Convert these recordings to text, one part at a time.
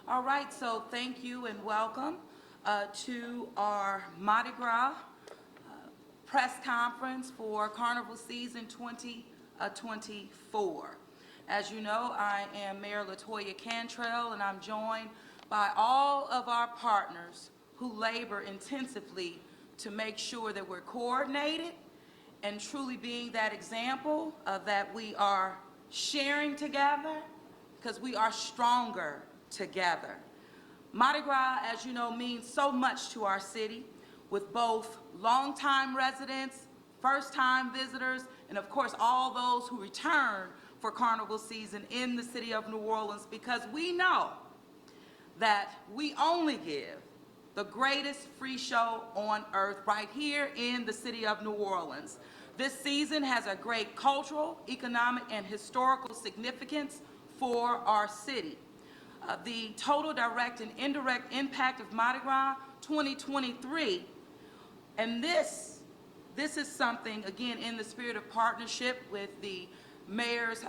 All right, so thank you and welcome to our Mardi Gras press conference for Carnival season 2024. As you know, I am Mayor LaToya Cantrell, and I'm joined by all of our partners who labor intensively to make sure that we're coordinated and truly being that example that we are sharing together, because we are stronger together. Mardi Gras, as you know, means so much to our city, with both longtime residents, first-time visitors, and of course all those who return for Carnival season in the city of New Orleans, because we know that we only give the greatest free show on earth right here in the city of New Orleans. This season has a great cultural, economic, and historical significance for our city. The total direct and indirect impact of Mardi Gras 2023, and this is something, again, in the spirit of partnership with the Mayor's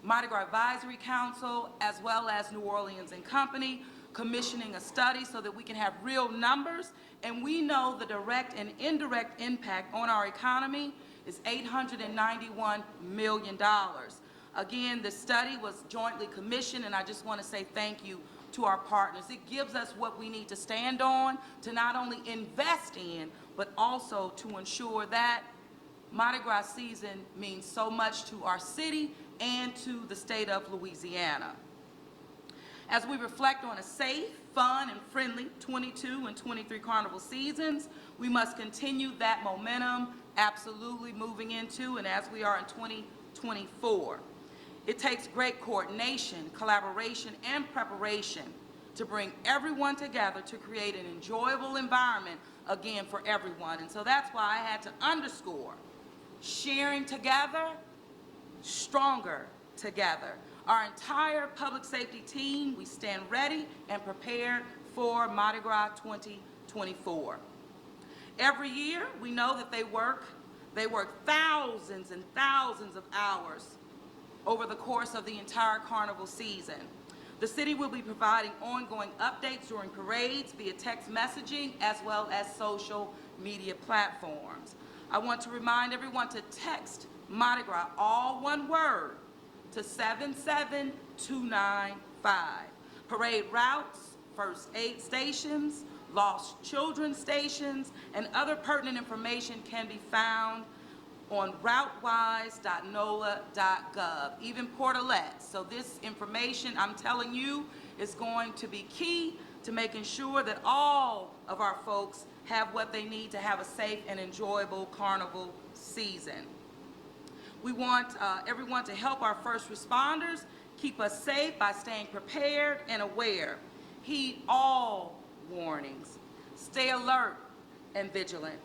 Mardi Gras Advisory Council, as well as New Orleans and Company, commissioning a study so that we can have real numbers, and we know the direct and indirect impact on our economy is $891 million. Again, the study was jointly commissioned, and I just want to say thank you to our partners. It gives us what we need to stand on to not only invest in, but also to ensure that Mardi Gras season means so much to our city and to the state of Louisiana. As we reflect on a safe, fun, and friendly 22 and 23 Carnival seasons, we must continue that momentum, absolutely moving into, and as we are in 2024. It takes great coordination, collaboration, and preparation to bring everyone together to create an enjoyable environment, again, for everyone. And so that's why I had to underscore sharing together, stronger together. Our entire public safety team, we stand ready and prepared for Mardi Gras 2024. Every year, we know that they work thousands and thousands of hours over the course of the entire Carnival season. The city will be providing ongoing updates during parades via text messaging as well as social media platforms. I want to remind everyone to text Mardi Gras, all one word, to 77295. Parade routes, first aid stations, lost children stations, and other pertinent information can be found on routewise.nola.gov, even Portalette. So this information, I'm telling you, is going to be key to making sure that all of our folks have what they need to have a safe and enjoyable Carnival season. We want everyone to help our first responders keep us safe by staying prepared and aware. Heed all warnings. Stay alert and vigilant.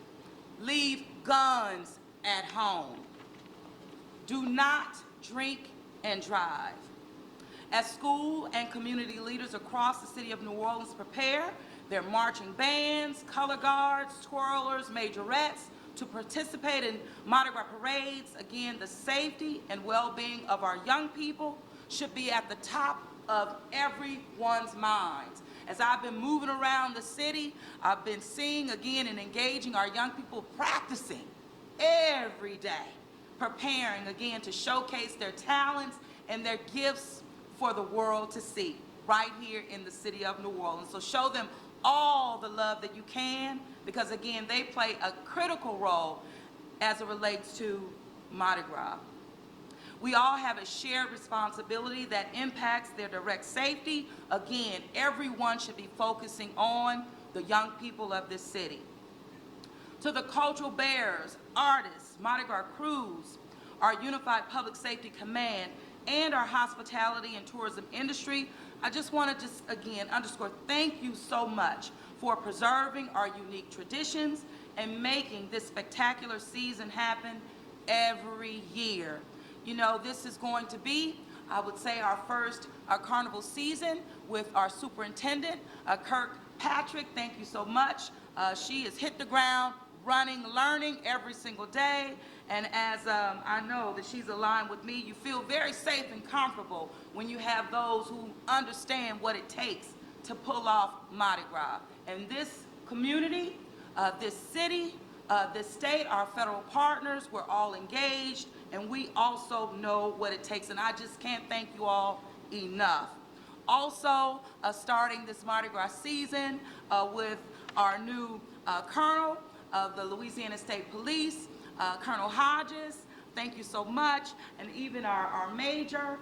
Leave guns at home. Do not drink and drive. As school and community leaders across the city of New Orleans prepare their marching bands, color guards, twirlers, majorettes to participate in Mardi Gras parades, again, the safety and well-being of our young people should be at the top of everyone's minds. As I've been moving around the city, I've been seeing, again, and engaging our young people practicing every day, preparing, again, to showcase their talents and their gifts for the world to see right here in the city of New Orleans. So show them all the love that you can, because, again, they play a critical role as it relates to Mardi Gras. We all have a shared responsibility that impacts their direct safety. Again, everyone should be focusing on the young people of this city. To the cultural bearers, artists, Mardi Gras crews, our Unified Public Safety Command, and our hospitality and tourism industry, I just want to again underscore thank you so much for preserving our unique traditions and making this spectacular season happen every year. You know, this is going to be, I would say, our first Carnival season with our superintendent, Kirkpatrick. Thank you so much. She has hit the ground running, learning every single day. And as I know that she's aligned with me, you feel very safe and comfortable when you have those who understand what it takes to pull off Mardi Gras. And this community, this city, this state, our federal partners, we're all engaged, and we also know what it takes. And I just can't thank you all enough. Also, starting this Mardi Gras season with our new Colonel of the Louisiana State Police, Colonel Hodges. Thank you so much. And even our major,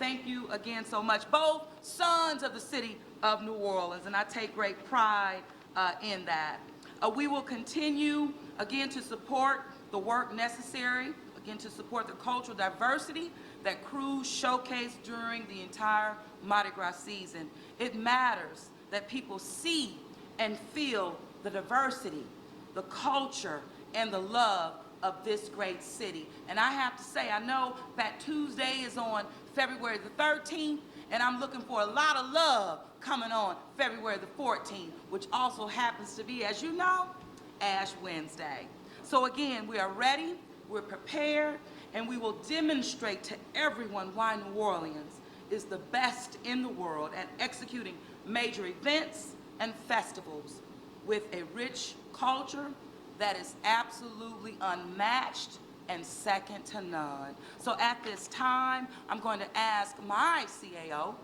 thank you again so much. Both sons of the city of New Orleans, and I take great pride in that. We will continue, again, to support the work necessary, again, to support the cultural diversity that crews showcase during the entire Mardi Gras season. It matters that people see and feel the diversity, the culture, and the love of this great city. And I have to say, I know Fat Tuesday is on February the 13th, and I'm looking for a lot of love coming on February the 14th, which also happens to be, as you know, Ash Wednesday. So again, we are ready, we're prepared, and we will demonstrate to everyone why New Orleans is the best in the world at executing major events and festivals with a rich culture that is absolutely unmatched and second to none. So at this time, I'm going to ask my CAO,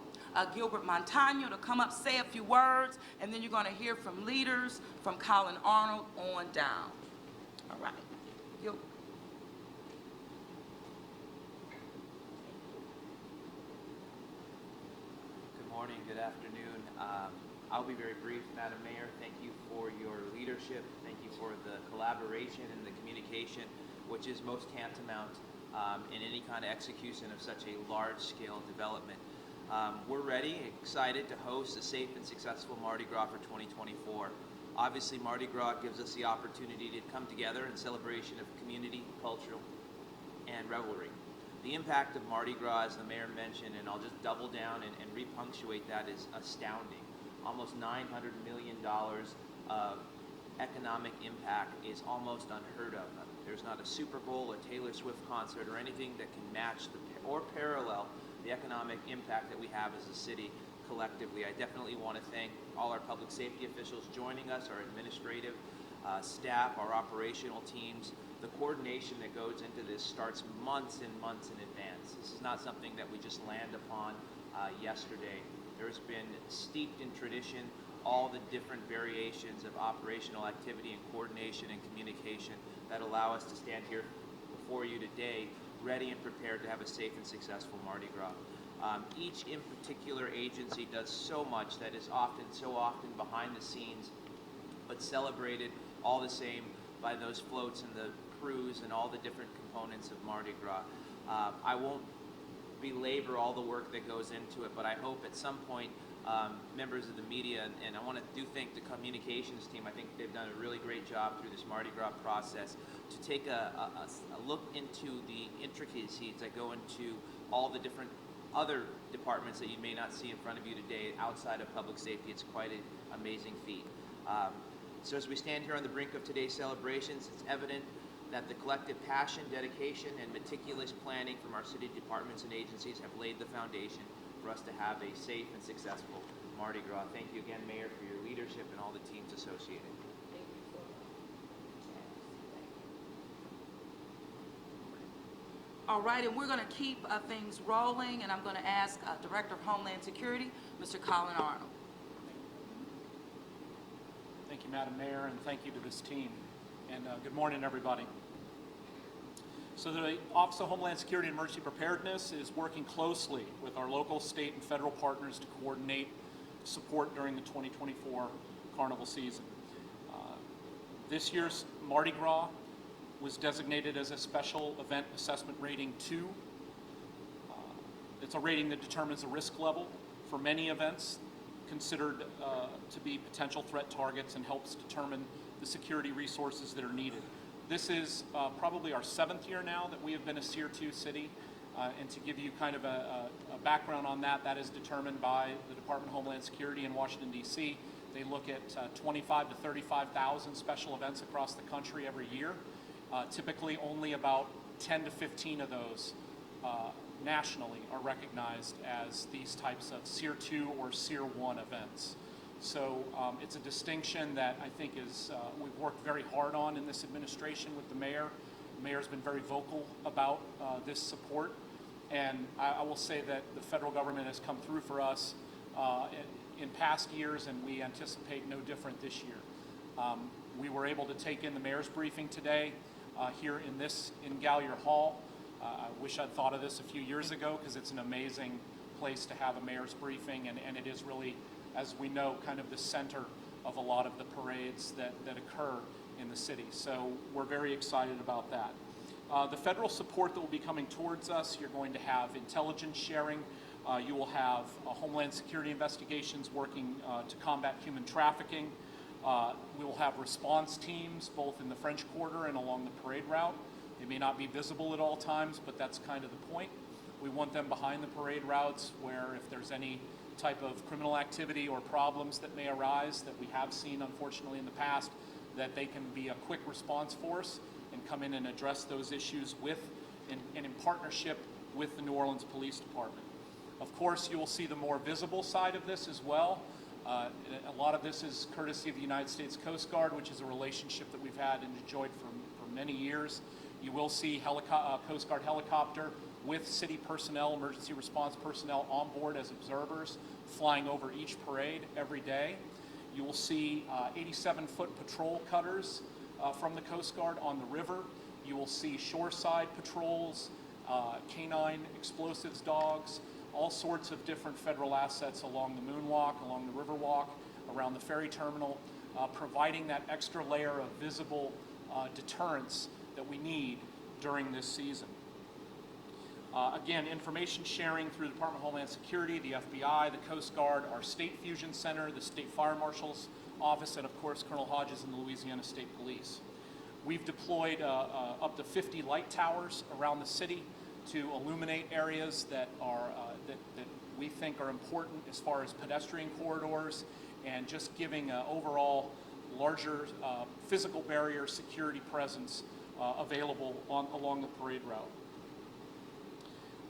Gilbert Montano, to come up, say a few words, and then you're going to hear from leaders from Colin Arnold on down. All right, Gilbert. Good morning, good afternoon. I'll be very brief, Madam Mayor. Thank you for your leadership. Thank you for the collaboration and the communication, which is most tantamount in any kind of execution of such a large-scale development. We're ready, excited to host a safe and successful Mardi Gras for 2024. Obviously, Mardi Gras gives us the opportunity to come together in celebration of community, cultural, and revelry. The impact of Mardi Gras, as the mayor mentioned, and I'll just double down and repunctuate that, is astounding. Almost $900 million of economic impact is almost unheard of. There's not a Super Bowl, a Taylor Swift concert, or anything that can match or parallel the economic impact that we have as a city collectively. I definitely want to thank all our public safety officials joining us, our administrative staff, our operational teams. The coordination that goes into this starts months and months in advance. This is not something that we just land upon yesterday. There's been steeped in tradition all the different variations of operational activity and coordination and communication that allow us to stand here before you today ready and prepared to have a safe and successful Mardi Gras. Each in particular agency does so much that is so often behind the scenes, but celebrated all the same by those floats and the crews and all the different components of Mardi Gras. I won't belabor all the work that goes into it, but I hope at some point members of the media, and I want to thank the communications team. I think they've done a really great job through this Mardi Gras process to take a look into the intricacies that go into all the different other departments that you may not see in front of you today outside of public safety. It's quite an amazing feat. So as we stand here on the brink of today's celebrations, it's evident that the collective passion, dedication, and meticulous planning from our city departments and agencies have laid the foundation for us to have a safe and successful Mardi Gras. Thank you again, Mayor, for your leadership and all the teams associated. Thank you so much. All right, and we're going to keep things rolling, and I'm going to ask Director of Homeland Security, Mr. Colin Arnold. Thank you, Madam Mayor, and thank you to this team. And good morning, everybody. So the Office of Homeland Security and Emergency Preparedness is working closely with our local, state, and federal partners to coordinate support during the 2024 Carnival season. This year's Mardi Gras was designated as a Special Event Assessment Rating 2. It's a rating that determines the risk level for many events considered to be potential threat targets and helps determine the security resources that are needed. This is probably our 7th year now that we have been a Tier 2 city, and to give you kind of a background on that, that is determined by the Department of Homeland Security in Washington, D.C. They look at 25 to 35,000 special events across the country every year. Typically only about 10 to 15 of those nationally are recognized as these types of Tier 2 or Tier 1 events. So it's a distinction that I think is we've worked very hard on in this administration with the mayor. The mayor's been very vocal about this support, and I will say that the federal government has come through for us in past years, and we anticipate no different this year. We were able to take in the mayor's briefing today here in Gallier Hall. I wish I'd thought of this a few years ago, because it's an amazing place to have a mayor's briefing, and it is really, as we know, kind of the center of a lot of the parades that occur in the city. So we're very excited about that. The federal support that will be coming towards us, you're going to have intelligence sharing. You will have Homeland Security investigations working to combat human trafficking. We will have response teams both in the French Quarter and along the parade route. They may not be visible at all times, but that's kind of the point. We want them behind the parade routes, where if there's any type of criminal activity or problems that may arise that we have seen unfortunately in the past, that they can be a quick response force and come in and address those issues in partnership with the New Orleans Police Department. Of course, you will see the more visible side of this as well. A lot of this is courtesy of the United States Coast Guard, which is a relationship that we've had and enjoyed for many years. You will see Coast Guard helicopter with city personnel, emergency response personnel on board as observers, flying over each parade every day. You will see 87-foot patrol cutters from the Coast Guard on the river. You will see shoreside patrols, canine explosives dogs, all sorts of different federal assets along the moonwalk, along the riverwalk, around the ferry terminal, providing that extra layer of visible deterrence that we need during this season. Again, information sharing through the Department of Homeland Security, the FBI, the Coast Guard, our State Fusion Center, the State Fire Marshal's Office, and of course Colonel Hodges and the Louisiana State Police. We've deployed up to 50 light towers around the city to illuminate areas that are that we think are important as far as pedestrian corridors, and just giving an overall larger physical barrier security presence available along the parade route.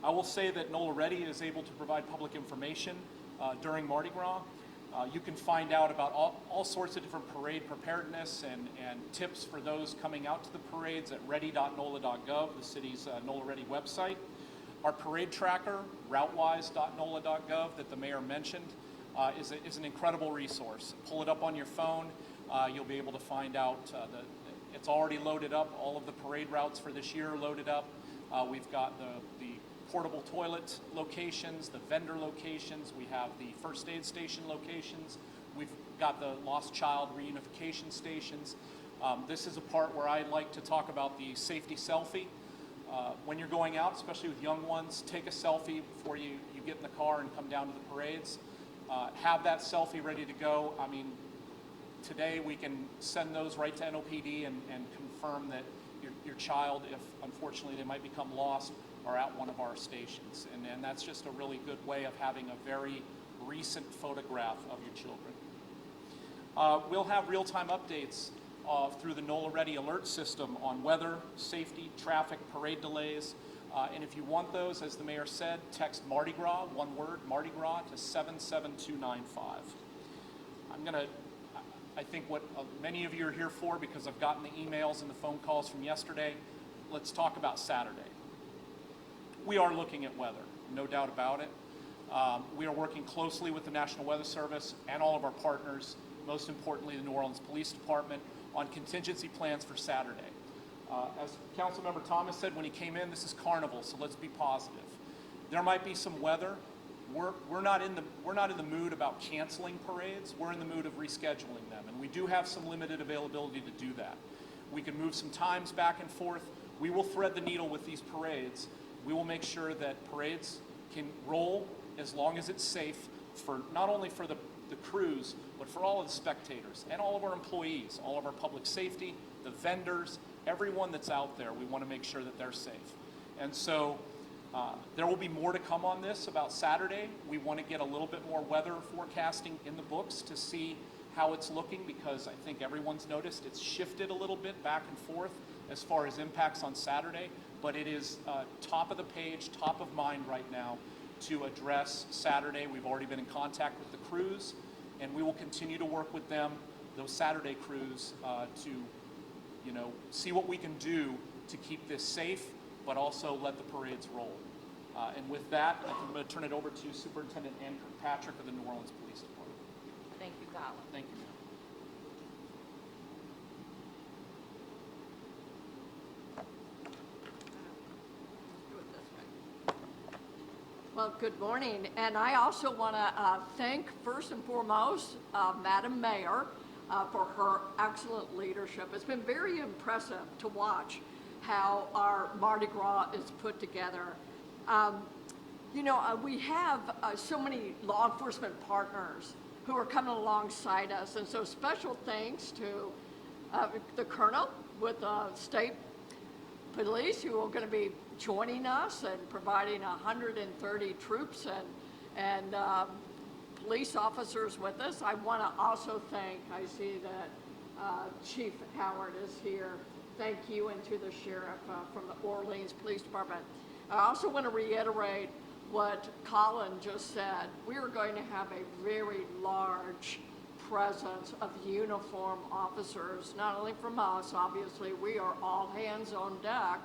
I will say that NOLA Ready is able to provide public information during Mardi Gras. You can find out about all sorts of different parade preparedness and tips for those coming out to the parades at ready.nola.gov, the city's NOLA Ready website. Our parade tracker, routewise.nola.gov, that the mayor mentioned, is an incredible resource. Pull it up on your phone. You'll be able to find out it's already loaded up. All of the parade routes for this year are loaded up. We've got the portable toilet locations, the vendor locations. We have the first aid station locations. We've got the lost child reunification stations. This is a part where I like to talk about the safety selfie. When you're going out, especially with young ones, take a selfie before you get in the car and come down to the parades. Have that selfie ready to go. I mean, today we can send those right to NOPD and confirm that your child, if unfortunately they might become lost, are at one of our stations. And that's just a really good way of having a very recent photograph of your children. We'll have real-time updates through the NOLA Ready alert system on weather, safety, traffic, parade delays. And if you want those, as the mayor said, text Mardi Gras, one word, Mardi Gras, to 77295. I think what many of you are here for, because I've gotten the emails and the phone calls from yesterday, let's talk about Saturday. We are looking at weather, no doubt about it. We are working closely with the National Weather Service and all of our partners, most importantly the New Orleans Police Department, on contingency plans for Saturday. As Councilmember Thomas said when he came in, this is Carnival, so let's be positive. There might be some weather. We're not in the mood about canceling parades. We're in the mood of rescheduling them, and we do have some limited availability to do that. We can move some times back and forth. We will thread the needle with these parades. We will make sure that parades can roll as long as it's safe, for not only for the crews, but for all of the spectators and all of our employees, all of our public safety, the vendors, everyone that's out there. We want to make sure that they're safe. And so there will be more to come on this about Saturday. We want to get a little bit more weather forecasting in the books to see how it's looking, because I think everyone's noticed it's shifted a little bit back and forth as far as impacts on Saturday. but it is top of the page, top of mind right now to address Saturday. We've already been in contact with the crews, and we will continue to work with them, those Saturday crews, to see what we can do to keep this safe, but also let the parades roll. And with that, I'm going to turn it over to Superintendent Ann Kirkpatrick of the New Orleans Police Department. Thank you, Colin. Thank you, ma'am. Well, good morning, and I also want to thank, first and foremost, Madam Mayor for her excellent leadership. It's been very impressive to watch how our Mardi Gras is put together. We have so many law enforcement partners who are coming alongside us, and so special thanks to the Colonel with State Police, who are going to be joining us and providing 130 troops and police officers with us. I want to also thank, I see that Chief Howard is here. Thank you, and to the sheriff from the Orleans Police Department. I also want to reiterate what Colin just said. We are going to have a very large presence of uniform officers, not only from us, obviously, we are all hands on deck,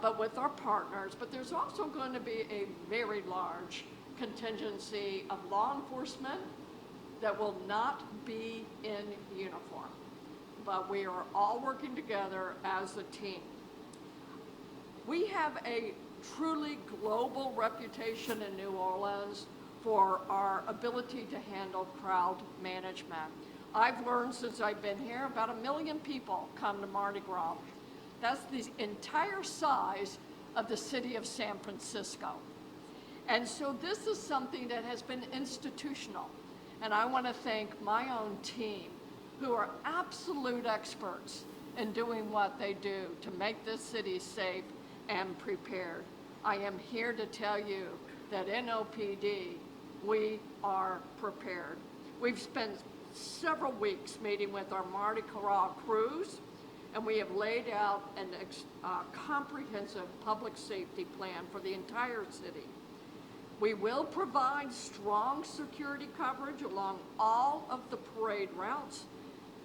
but with our partners. But there's also going to be a very large contingency of law enforcement that will not be in uniform. But we are all working together as a team. We have a truly global reputation in New Orleans for our ability to handle crowd management. I've learned since I've been here, about 1 million people come to Mardi Gras. That's the entire size of the city of San Francisco. And so this is something that has been institutional. And I want to thank my own team, who are absolute experts in doing what they do to make this city safe and prepared. I am here to tell you that in OPD, we are prepared. We've spent several weeks meeting with our Mardi Gras crews, and we have laid out a comprehensive public safety plan for the entire city. We will provide strong security coverage along all of the parade routes,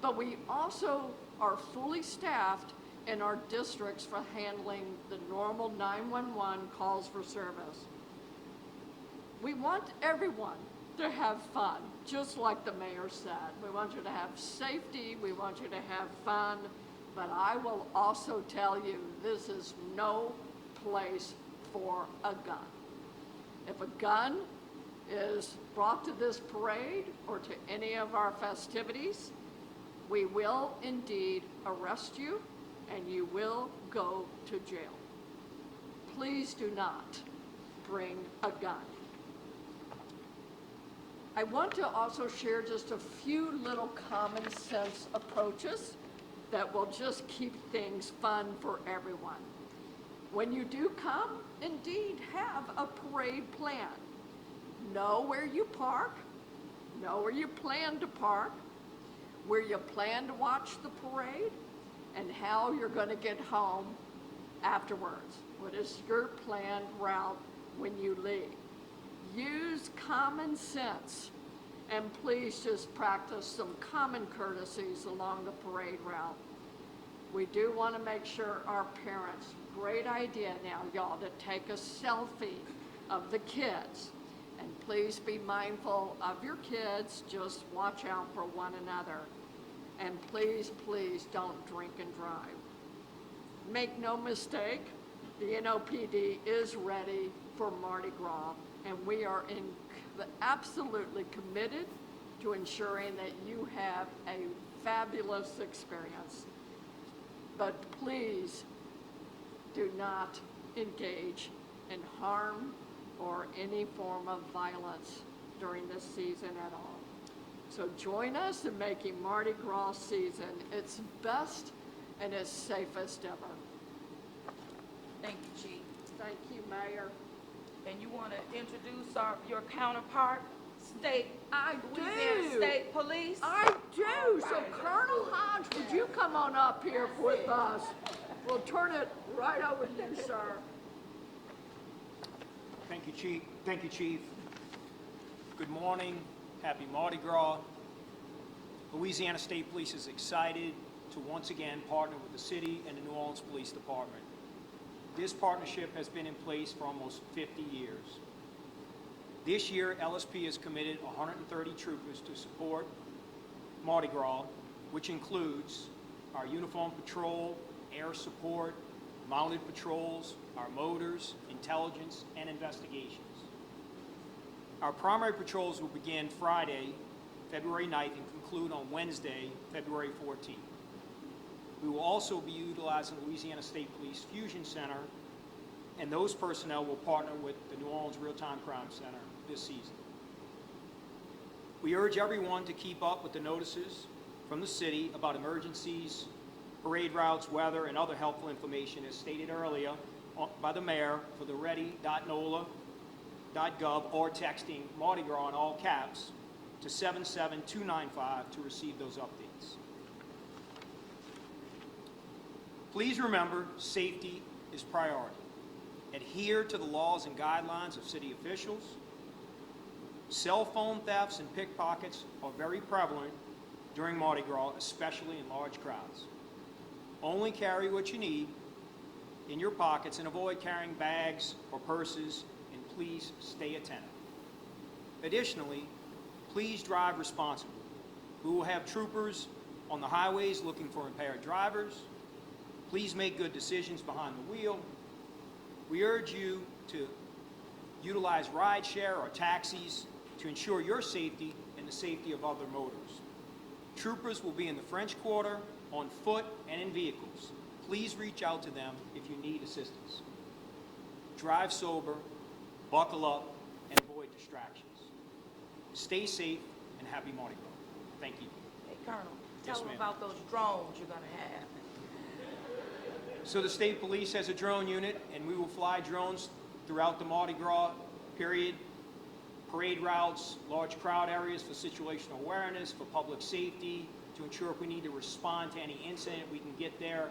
but we also are fully staffed in our districts for handling the normal 911 calls for service. We want everyone to have fun, just like the mayor said. We want you to have safety, we want you to have fun, but I will also tell you, this is no place for a gun. If a gun is brought to this parade or to any of our festivities, we will indeed arrest you and you will go to jail. Please do not bring a gun. I want to also share just a few little common sense approaches that will just keep things fun for everyone. When you do come, indeed have a parade plan. Know where you park, know where you plan to park, where you plan to watch the parade, and how you're going to get home afterwards. What is your planned route when you leave? Use common sense, and please just practice some common courtesies along the parade route. We do want to make sure our parents, great idea now, y'all, to take a selfie of the kids. And please be mindful of your kids, just watch out for one another. And please, please don't drink and drive. Make no mistake, the NOPD is ready for Mardi Gras, and we are absolutely committed to ensuring that you have a fabulous experience. But please do not engage in harm or any form of violence during this season at all. So join us in making Mardi Gras season its best and its safest ever. Thank you, Chief. Thank you, Mayor. And you want to introduce your counterpart, Louisiana do. State Police? I do. All So right. Colonel Hodge, would you come on up here with us? We'll turn it right over to you, sir. Thank you, Chief. Thank you, Chief. Good morning. Happy Mardi Gras. Louisiana State Police is excited to once again partner with the city and the New Orleans Police Department. This partnership has been in place for almost 50 years. This year, LSP has committed 130 troopers to support Mardi Gras, which includes our uniform patrol, air support, mounted patrols, our motors, intelligence, and investigations. Our primary patrols will begin Friday, February 9th, and conclude on Wednesday, February 14th. We will also be utilizing Louisiana State Police Fusion Center, and those personnel will partner with the New Orleans Real-Time Crime Center this season. We urge everyone to keep up with the notices from the city about emergencies, parade routes, weather, and other helpful information as stated earlier by the mayor for the ready.nola.gov or texting Mardi Gras in all caps to 77295 to receive those updates. Please remember, safety is priority. Adhere to the laws and guidelines of city officials. Cell phone thefts and pickpockets are very prevalent during Mardi Gras, especially in large crowds. Only carry what you need in your pockets and avoid carrying bags or purses, and please stay attentive. Additionally, please drive responsibly. We will have troopers on the highways looking for impaired drivers. Please make good decisions behind the wheel. We urge you to utilize rideshare or taxis to ensure your safety and the safety of other motors. Troopers will be in the French Quarter, on foot, and in vehicles. Please reach out to them if you need assistance. Drive sober, buckle up, and avoid distractions. Stay safe, and happy Mardi Gras. Thank you. Hey, Colonel, Yes, tell them ma'am. about those drones you're gonna have. So the state police has a drone unit, and we will fly drones throughout the Mardi Gras period, parade routes, large crowd areas for situational awareness, for public safety, to ensure if we need to respond to any incident, we can get there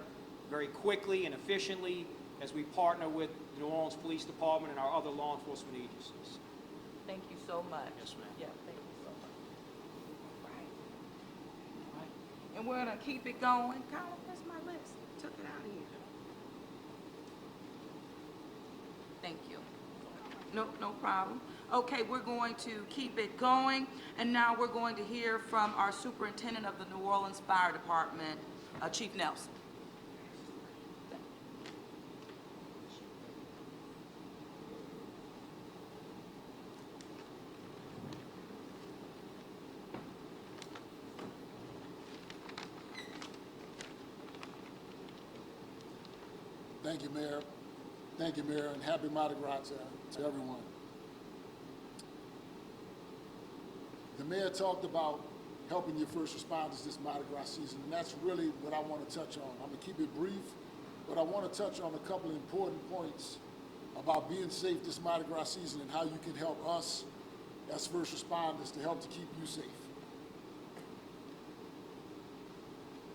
very quickly and efficiently as we partner with the New Orleans Police Department and our other law enforcement agencies. Thank you so much. Yes, ma'am. Yeah, thank you so much. All right. And we're gonna keep it going. Colonel, where's my list? Took it out of here. Thank you. No problem. Okay, we're going to keep it going, and now we're going to hear from our superintendent of the New Orleans Fire Department, Chief Nelson. Thank you, Mayor. Thank you, Mayor, and happy Mardi Gras to everyone. The Mayor talked about helping your first responders this Mardi Gras season, and that's really what I want to touch on. I'm going to keep it brief, but I want to touch on a couple of important points about being safe this Mardi Gras season and how you can help us as first responders to help to keep you safe.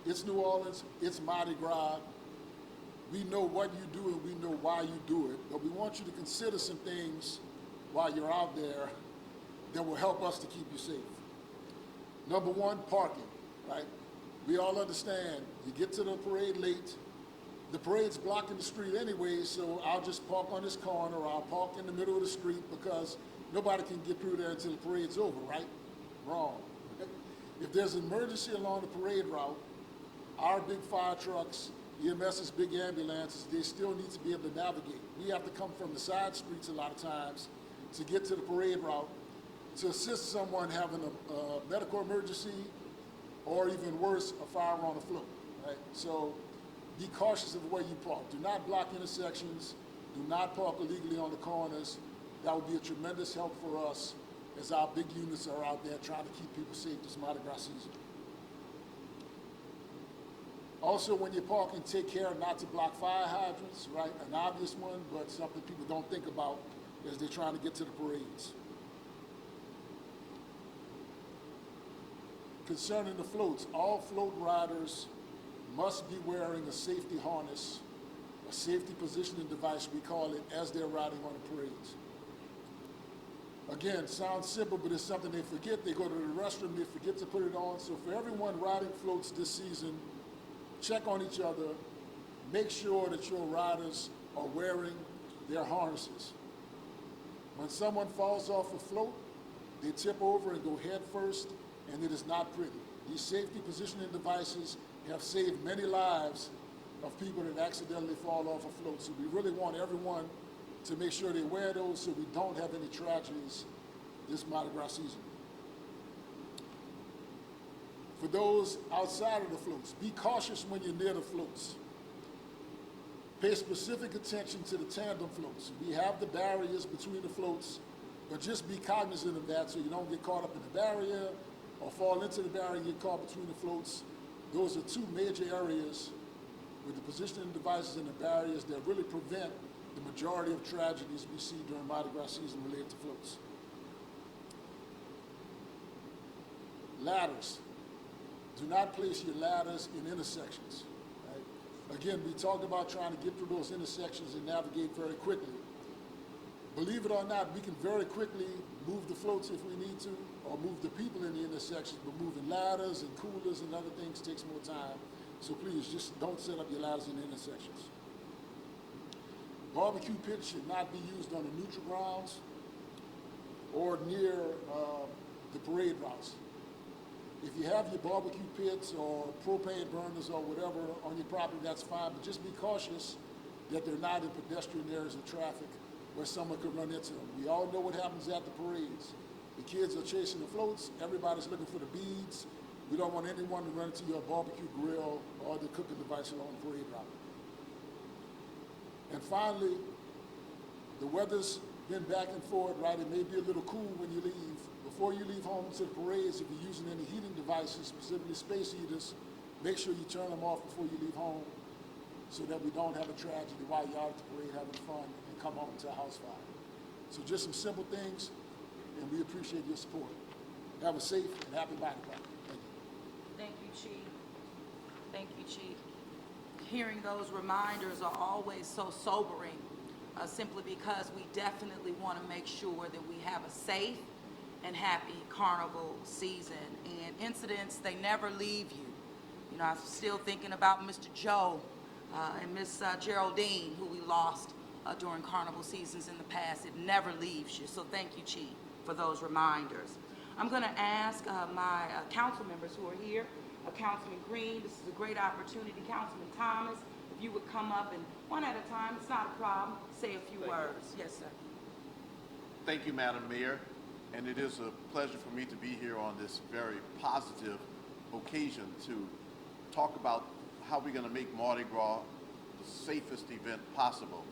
It's New Orleans, it's Mardi Gras. We know what you do and we know why you do it, but we want you to consider some things while you're out there that will help us to keep you safe. Number one, parking, right? We all understand you get to the parade late, the parade's blocking the street anyway, so I'll just park on this corner or I'll park in the middle of the street because nobody can get through there until the parade's over, right? Wrong. If there's an emergency along the parade route, our big fire trucks, EMS's big ambulances, they still need to be able to navigate. We have to come from the side streets a lot of times to get to the parade route to assist someone having a medical emergency or even worse, a fire on the float, right? So be cautious of where you park. Do not block intersections. Do not park illegally on the corners. That would be a tremendous help for us as our big units are out there trying to keep people safe this Mardi Gras season. Also, when you're parking, take care not to block fire hydrants, right? An obvious one, but something people don't think about as they're trying to get to the parades. Concerning the floats, all float riders must be wearing a safety harness a safety positioning device, we call it, as they're riding on the parades. Again, sounds simple, but it's something they forget. They go to the restroom, they forget to put it on. So for everyone riding floats this season, check on each other. Make sure that your riders are wearing their harnesses. When someone falls off a float, they tip over and go head first, and it is not pretty. These safety positioning devices have saved many lives of people that accidentally fall off a float. So we really want everyone to make sure they wear those so we don't have any tragedies this Mardi Gras season. For those outside of the floats, be cautious when you're near the floats. Pay specific attention to the tandem floats. We have the barriers between the floats, but just be cognizant of that so you don't get caught up in the barrier or fall into the barrier and get caught between the floats. Those are two major areas with the positioning devices and the barriers that really prevent the majority of tragedies we see during Mardi Gras season related to floats. Ladders. Do not place your ladders in intersections. Right? Again, we talked about trying to get through those intersections and navigate very quickly. Believe it or not, we can very quickly move the floats if we need to, or move the people in the intersections, but moving ladders and coolers and other things takes more time. So please, just don't set up your ladders in the intersections. Barbecue pits should not be used on the neutral grounds or near the parade routes. If you have your barbecue pits or propane burners or whatever on your property, that's fine, but just be cautious that they're not in pedestrian areas of traffic where someone could run into them. We all know what happens at the parades. The kids are chasing the floats, everybody's looking for the beads. We don't want anyone to run into your barbecue grill or the cooking devices on the parade route. And finally, the weather's been back and forth, right? It may be a little cool when you leave. Before you leave home to the parades, if you're using any heating devices, specifically space heaters, make sure you turn them off before you leave home so that we don't have a tragedy while you're out at the parade having fun and come home to a house fire. So just some simple things, and we appreciate your support. Have a safe and happy Mardi Gras. Thank you. Thank you, Chief. Thank you, Chief. Hearing those reminders are always so sobering, simply because we definitely want to make sure that we have a safe and happy carnival season. And incidents, they never leave you. You know, I'm still thinking about Mr. Joe and Miss Geraldine, who we lost during carnival seasons in the past. It never leaves you. So thank you, Chief, for those reminders. I'm going to ask my council members who are here, Councilman Green, this is a great opportunity. Councilman Thomas, if you would come up and one at a time, it's not a problem, say a few words. Yes, sir. Thank you, Madam Mayor, and it is a pleasure for me to be here on this very positive occasion to talk about how we're going to make Mardi Gras the safest event possible.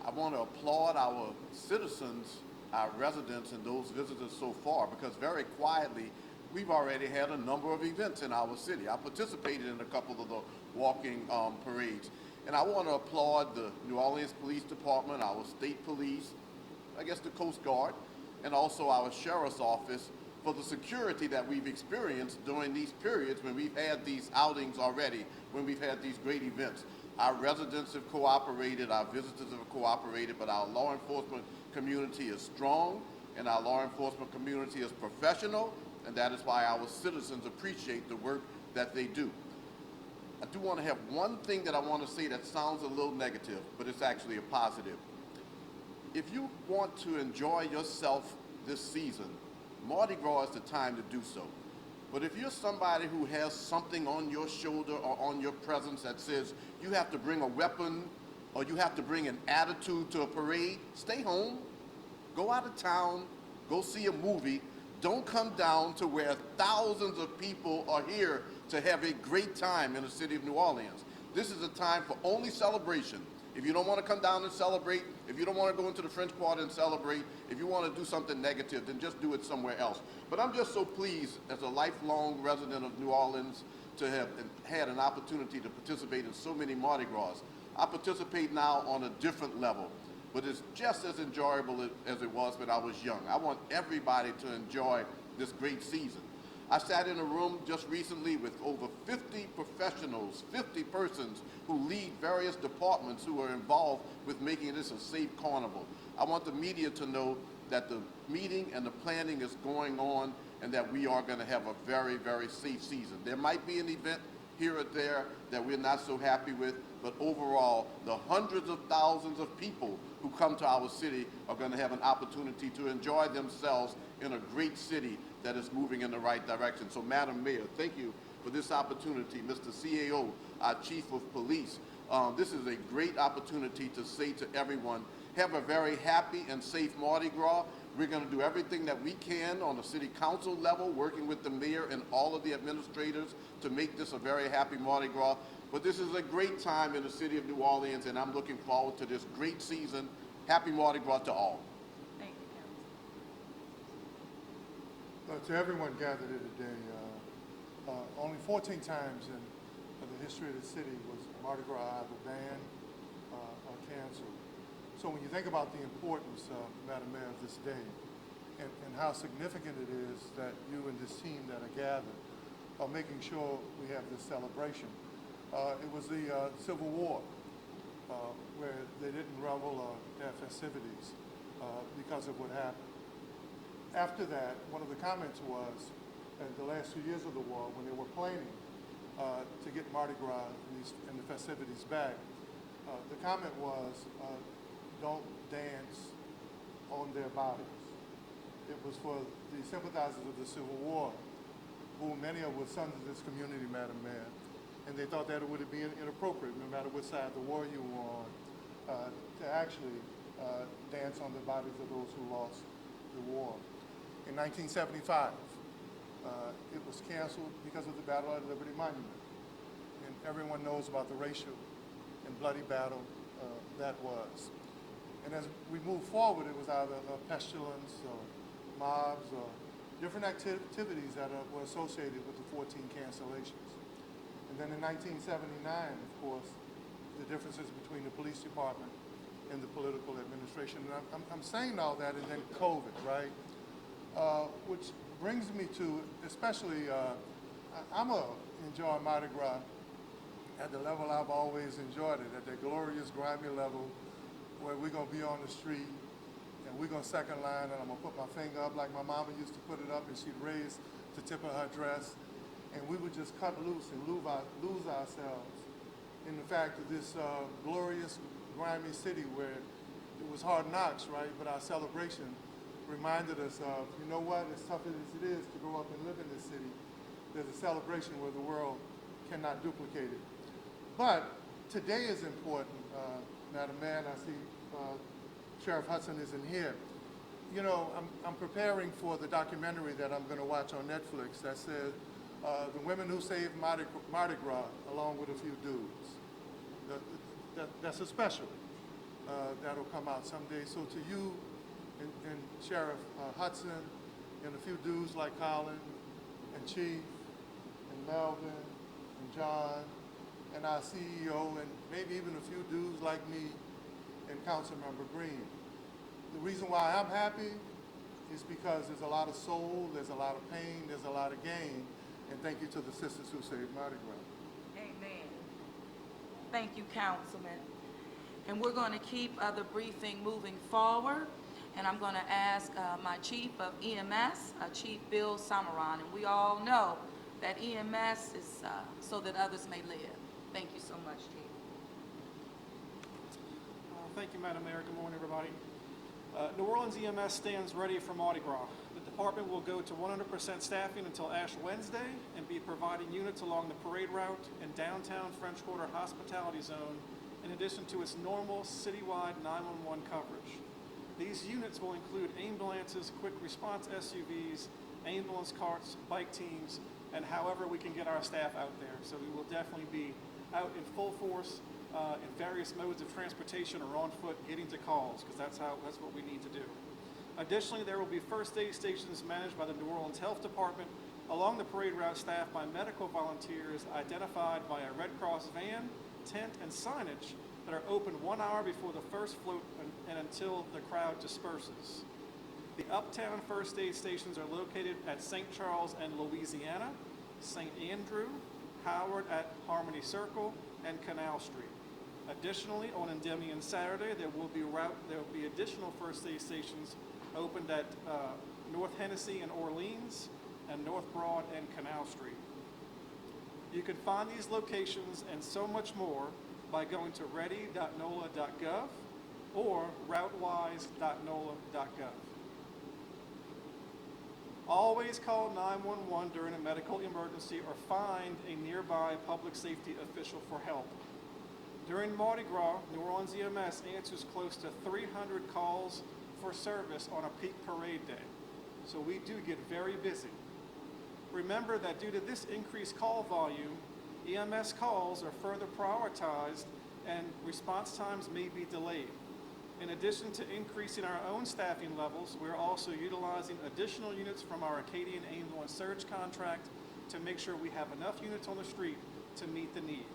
I want to applaud our citizens, our residents, and those visitors so far, because very quietly, we've already had a number of events in our city. I participated in a couple of the walking parades. And I want to applaud the New Orleans Police Department, our state police, I guess the Coast Guard, and also our Sheriff's Office for the security that we've experienced during these periods when we've had these outings already, when we've had these great events. Our residents have cooperated, our visitors have cooperated, but our law enforcement community is strong, and our law enforcement community is professional, and that is why our citizens appreciate the work that they do. I do want to have one thing that I want to say that sounds a little negative, but it's actually a positive. If you want to enjoy yourself this season, Mardi Gras is the time to do so. But if you're somebody who has something on your shoulder or on your presence that says you have to bring a weapon or you have to bring an attitude to a parade, stay home, go out of town, go see a movie. Don't come down to where thousands of people are here to have a great time in the city of New Orleans. This is a time for only celebration. If you don't want to come down and celebrate, if you don't want to go into the French Quarter and celebrate, if you want to do something negative, then just do it somewhere else. But I'm just so pleased as a lifelong resident of New Orleans to have had an opportunity to participate in so many Mardi Gras. I participate now on a different level, but it's just as enjoyable as it was when I was young. I want everybody to enjoy this great season. I sat in a room just recently with over 50 professionals, 50 persons who lead various departments who are involved with making this a safe carnival. I want the media to know that the meeting and the planning is going on and that we are going to have a very, very safe season. There might be an event here or there that we're not so happy with, but overall, the hundreds of thousands of people who come to our city are going to have an opportunity to enjoy themselves in a great city that is moving in the right direction. So, Madam Mayor, thank you for this opportunity. Mr. CAO, our Chief of Police, this is a great opportunity to say to everyone, have a very happy and safe Mardi Gras. We're going to do everything that we can on the city council level, working with the mayor and all of the administrators to make this a very happy Mardi Gras. But this is a great time in the city of New Orleans, and I'm looking forward to this great season. Happy Mardi Gras to all. Thank you, Councilman. To everyone gathered here today, only 14 times in the history of the city was Mardi Gras either banned or canceled. So when you think about the importance, Madam Mayor, of this day and how significant it is that you and this team that are gathered are making sure we have this celebration. It was the Civil War where they didn't revel their festivities because of what happened. After that, one of the comments was, in the last 2 years of the war, when they were planning to get Mardi Gras and the festivities back, the comment was, don't dance on their bodies. It was for the sympathizers of the Civil War, who many of were sons of this community, Madam Mayor, and they thought that it would be inappropriate, no matter what side of the war you were on, to actually dance on the bodies of those who lost the war. In 1975, it was canceled because of the Battle at Liberty Monument, and everyone knows about the racial and bloody battle that was. And as we moved forward, it was either a pestilence or mobs or different activities that were associated with the 14 cancellations. And then in 1979, of course, the differences between the police department and the political administration. And I'm saying all that, and then COVID, right? Which brings me to, especially, I'm enjoy Mardi Gras at the level I've always enjoyed it, at that glorious, grimy level, where we're going to be on the street and we're going to second line and I'm going to put my finger up like my mama used to put it up, and she'd raise the tip of her dress, and we would just cut loose and lose ourselves in the fact of this glorious, grimy city where it was hard knocks, right? But our celebration reminded us of, you know what, as tough as it is to grow up and live in this city, there's a celebration where the world cannot duplicate it. But today is important, Madam Mayor, and I see Sheriff Hudson isn't here. You know, I'm preparing for the documentary that I'm going to watch on Netflix that says the women who saved Mardi Gras, along with a few dudes. That's a special that'll come out someday. So to you and Sheriff Hudson and a few dudes like Colin and Chief and Melvin and John and our CEO and maybe even a few dudes like me and Councilmember Green. The reason why I'm happy is because there's a lot of soul, there's a lot of pain, there's a lot of gain, and thank you to the sisters who saved Mardi Gras. Amen. Thank you, Councilman. And we're going to keep the briefing moving forward. And I'm going to ask my Chief of EMS, Chief Bill Samaran. And we all know that EMS is so that others may live. Thank you so much, Chief. Thank you, Madam Mayor. Good morning, everybody. New Orleans EMS stands ready for Mardi Gras. The department will go to 100% staffing until Ash Wednesday and be providing units along the parade route and downtown French Quarter hospitality zone, in addition to its normal citywide 911 coverage. These units will include ambulances, quick response SUVs, ambulance carts, bike teams, and however we can get our staff out there. So we will definitely be out in full force in various modes of transportation or on foot getting to calls, because that's what we need to do. Additionally, there will be first aid stations managed by the New Orleans Health Department along the parade route, staffed by medical volunteers identified by a Red Cross van, tent, and signage that are open 1 hour before the first float and until the crowd disperses. The Uptown First Aid stations are located at St. Charles and Louisiana, St. Andrew, Howard at Harmony Circle, and Canal Street. Additionally, on Endymion Saturday, there will be additional first aid stations opened at North Hennessy and Orleans, and North Broad and Canal Street. You can find these locations and so much more by going to ready.nola.gov or routewise.nola.gov. Always call 911 during a medical emergency or find a nearby public safety official for help. During Mardi Gras, New Orleans EMS answers close to 300 calls for service on a peak parade day. So we do get very busy. Remember that due to this increased call volume, EMS calls are further prioritized and response times may be delayed. In addition to increasing our own staffing levels, we're also utilizing additional units from our Acadian Ambulance Surge contract to make sure we have enough units on the street to meet the need.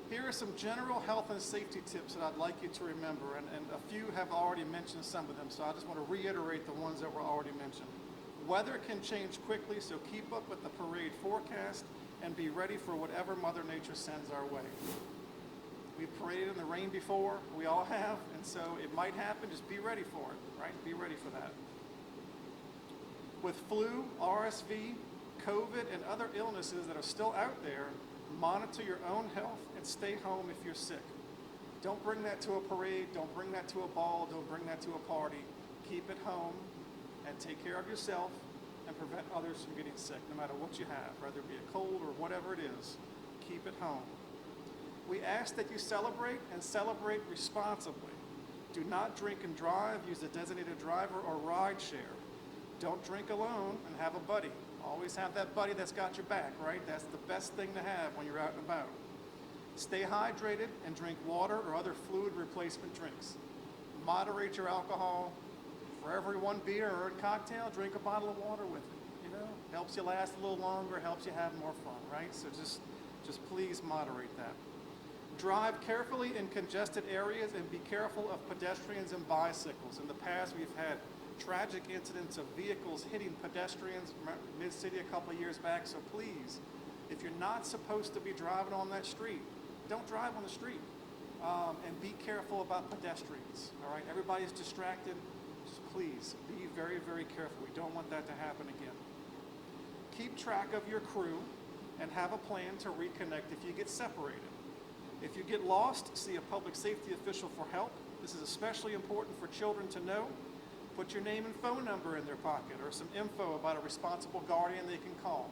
Here are some general health and safety tips that I'd like you to remember, and a few have already mentioned some of them, so I just want to reiterate the ones that were already mentioned. Weather can change quickly, so keep up with the parade forecast and be ready for whatever Mother Nature sends our way. We've paraded in the rain before, we all have, and so it might happen, just be ready for it, right? Be ready for that. With flu, RSV, COVID, and other illnesses that are still out there, monitor your own health and stay home if you're sick. Don't bring that to a parade, don't bring that to a ball, don't bring that to a party. Keep it home and take care of yourself and prevent others from getting sick, no matter what you have, whether it be a cold or whatever it is. Keep it home. We ask that you celebrate and celebrate responsibly. Do not drink and drive, use a designated driver or ride share. Don't drink alone and have a buddy. Always have that buddy that's got your back, right? That's the best thing to have when you're out and about. Stay hydrated and drink water or other fluid replacement drinks. Moderate your alcohol. For every one beer or a cocktail, drink a bottle of water with it. You know, helps you last a little longer, helps you have more fun, right? So just please moderate that. Drive carefully in congested areas and be careful of pedestrians and bicycles. In the past, we've had tragic incidents of vehicles hitting pedestrians mid-city a couple of years back, so please, if you're not supposed to be driving on that street, don't drive on the street. And be careful about pedestrians, all right? Everybody's distracted. Just please be very, very careful. We don't want that to happen again. Keep track of your crew and have a plan to reconnect if you get separated. If you get lost, see a public safety official for help. This is especially important for children to know. Put your name and phone number in their pocket or some info about a responsible guardian they can call.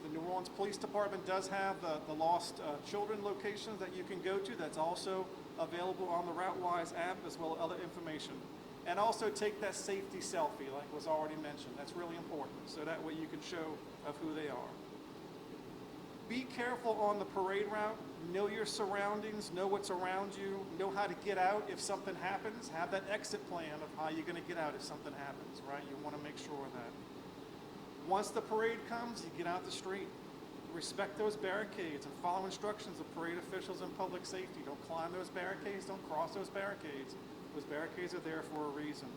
The New Orleans Police Department does have the lost children locations that you can go to. That's also available on the RouteWise app, as well as other information. And also take that safety selfie like was already mentioned. That's really important, so that way you can show of who they are. Be careful on the parade route. Know your surroundings, know what's around you, know how to get out if something happens. Have that exit plan of how you're going to get out if something happens, right? You want to make sure of that. Once the parade comes, you get out the street. Respect those barricades and follow instructions of parade officials and public safety. Don't climb those barricades, don't cross those barricades. Those barricades are there for a reason.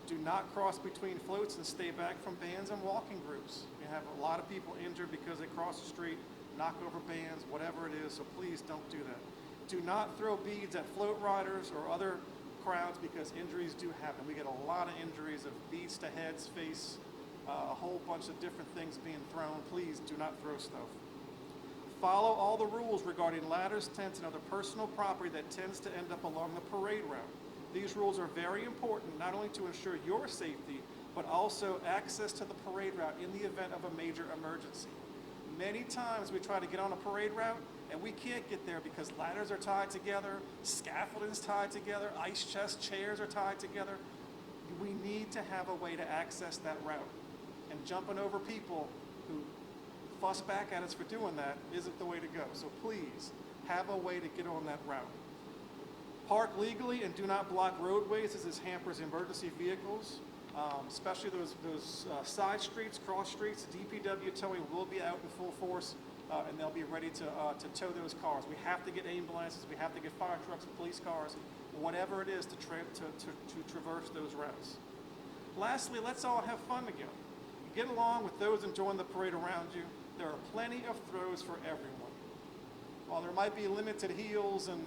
Do not cross between floats and stay back from bands and walking groups. You have a lot of people injured because they cross the street, knock over bands, whatever it is, so please don't do that. Do not throw beads at float riders or other crowds because injuries do happen. We get a lot of injuries of beads to heads, face, a whole bunch of different things being thrown. Please do not throw stuff. Follow all the rules regarding ladders, tents, and other personal property that tends to end up along the parade route. These rules are very important, not only to ensure your safety, but also access to the parade route in the event of a major emergency. Many times we try to get on a parade route and we can't get there because ladders are tied together, scaffolding's tied together, ice chest chairs are tied together. We need to have a way to access that route. And jumping over people who fuss back at us for doing that isn't the way to go. So please have a way to get on that route. Park legally and do not block roadways as this hampers emergency vehicles, especially those side streets, cross streets. DPW towing will be out in full force and they'll be ready to tow those cars. We have to get ambulances, we have to get fire trucks and police cars whatever it is to traverse those routes. Lastly, let's all have fun together. Get along with those enjoying the parade around you. There are plenty of throws for everyone. While there might be limited heels and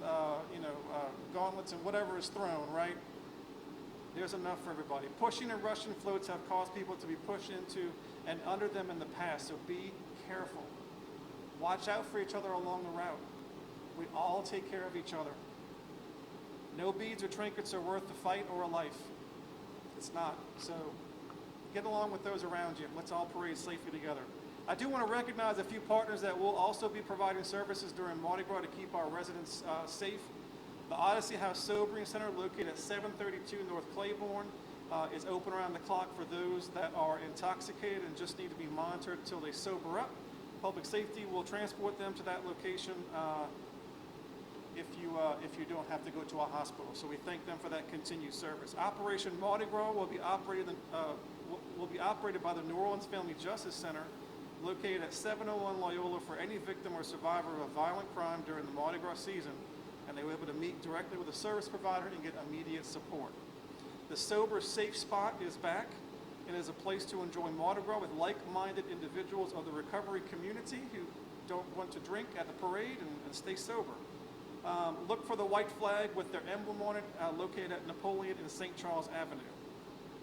gauntlets and whatever is thrown, right? There's enough for everybody. Pushing and rushing floats have caused people to be pushed into and under them in the past, so be careful. Watch out for each other along the route. We all take care of each other. No beads or trinkets are worth the fight or a life. It's not. So get along with those around you. Let's all parade safely together. I do want to recognize a few partners that will also be providing services during Mardi Gras to keep our residents safe. The Odyssey House Sobering Center, located at 732 North Claiborne, is open around the clock for those that are intoxicated and just need to be monitored until they sober up. Public Safety will transport them to that location if you don't have to go to a hospital. So we thank them for that continued service. Operation Mardi Gras will be operated by the New Orleans Family Justice Center, located at 701 Loyola, for any victim or survivor of a violent crime during the Mardi Gras season, and they were able to meet directly with a service provider and get immediate support. The Sober Safe Spot is back. It is a place to enjoy Mardi Gras with like-minded individuals of the recovery community who don't want to drink at the parade and stay sober. Look for the white flag with their emblem on it, located at Napoleon and St. Charles Avenue.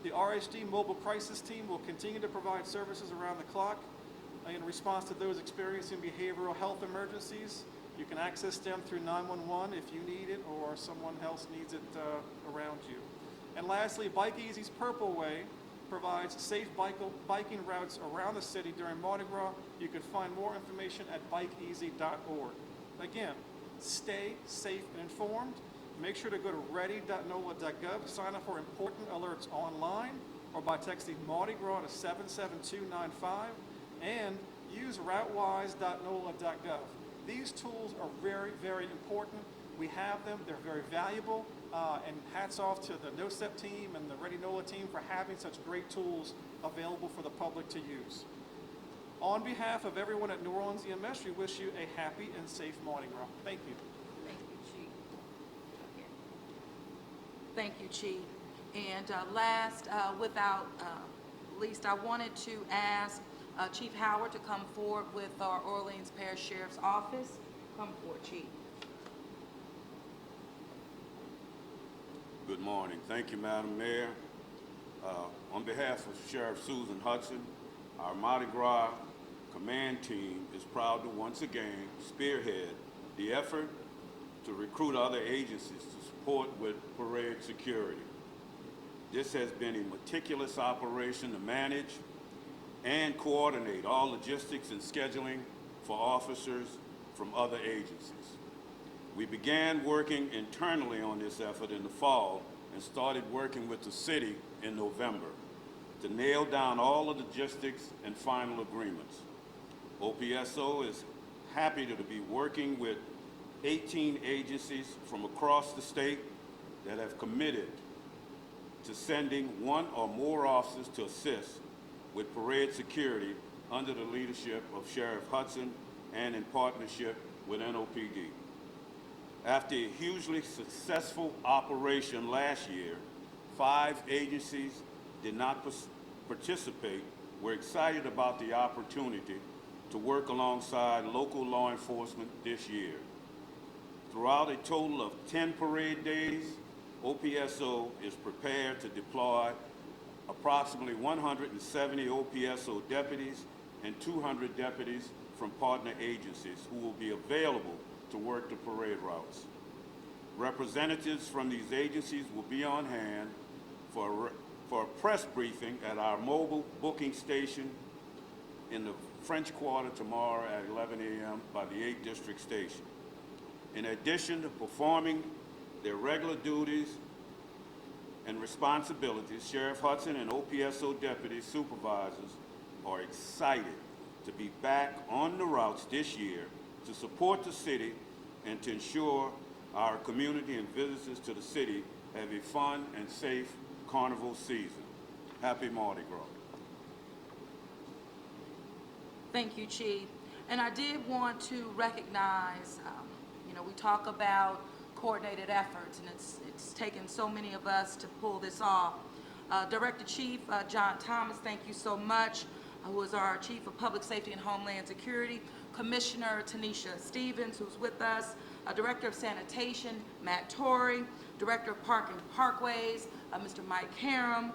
The RHD Mobile Crisis Team will continue to provide services around the clock in response to those experiencing behavioral health emergencies. You can access them through 911 if you need it or someone else needs it around you. And lastly, Bike Easy's Purple Way provides safe biking routes around the city during Mardi Gras. You can find more information at bikeeasy.org. Again, stay safe and informed. Make sure to go to ready.nola.gov, sign up for important alerts online or by texting Mardi Gras to 77295, and use routewise.nola.gov. These tools are very, very important. We have them. They're very valuable. And hats off to the NoSEP team and the Ready NOLA team for having such great tools available for the public to use. On behalf of everyone at New Orleans EMS, we wish you a happy and safe Mardi Gras. Thank you. Thank you, Chief. Thank you, Chief. And last, without least, I wanted to ask Chief Howard to come forward with our Orleans Parish Sheriff's Office. Come forward, Chief. Good morning. Thank you, Madam Mayor. On behalf of Sheriff Susan Hudson, our Mardi Gras command team is proud to once again spearhead the effort to recruit other agencies to support with parade security. This has been a meticulous operation to manage and coordinate all logistics and scheduling for officers from other agencies. We began working internally on this effort in the fall and started working with the city in November to nail down all the logistics and final agreements. OPSO is happy to be working with 18 agencies from across the state that have committed to sending one or more officers to assist with parade security under the leadership of Sheriff Hudson and in partnership with NOPD. After a hugely successful operation last year, 5 agencies did not participate. We're excited about the opportunity to work alongside local law enforcement this year. Throughout a total of 10 parade days, OPSO is prepared to deploy approximately 170 OPSO deputies and 200 deputies from partner agencies who will be available to work the parade routes. Representatives from these agencies will be on hand for a press briefing at our mobile booking station in the French Quarter tomorrow at 11 a.m. by the 8th District Station. In addition to performing their regular duties and responsibilities, Sheriff Hudson and OPSO deputy supervisors are excited to be back on the routes this year to support the city and to ensure our community and visitors to the city have a fun and safe Carnival season. Happy Mardi Gras. Thank you, Chief. And I did want to recognize, we talk about coordinated efforts, and it's taken so many of us to pull this off. Director Chief John Thomas, thank you so much, who is our Chief of Public Safety and Homeland Security. Commissioner Tanisha Stevens, who's with us. Director of Sanitation, Matt Torrey. Director of Park and Parkways, Mr. Mike Harum.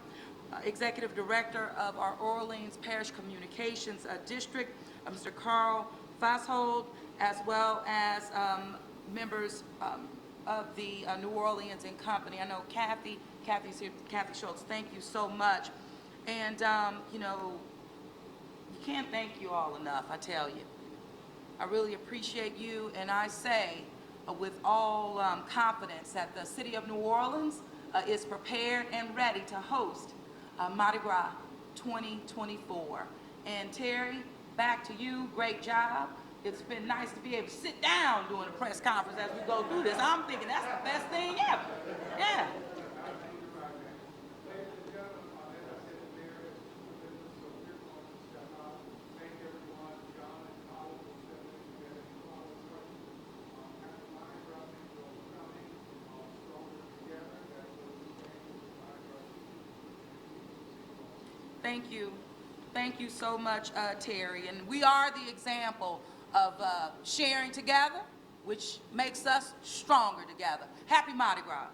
Executive Director of our Orleans Parish Communications District, Mr. Carl Fasshold, as well as members of the New Orleans and Company. I know Kathy's here, Kathy Schultz, thank you so much. And, you know, you can't thank you all enough, I tell you. I really appreciate you, and I say with all confidence that the city of New Orleans is prepared and ready to host Mardi Gras 2024. And Terry, back to you, great job. It's been nice to be able to sit down during a press conference as we go through this. I'm thinking that's the best thing ever. Yeah. Thank you. Thank you so much, Terry. And we are the example of sharing together, which makes us stronger together. Happy Mardi Gras.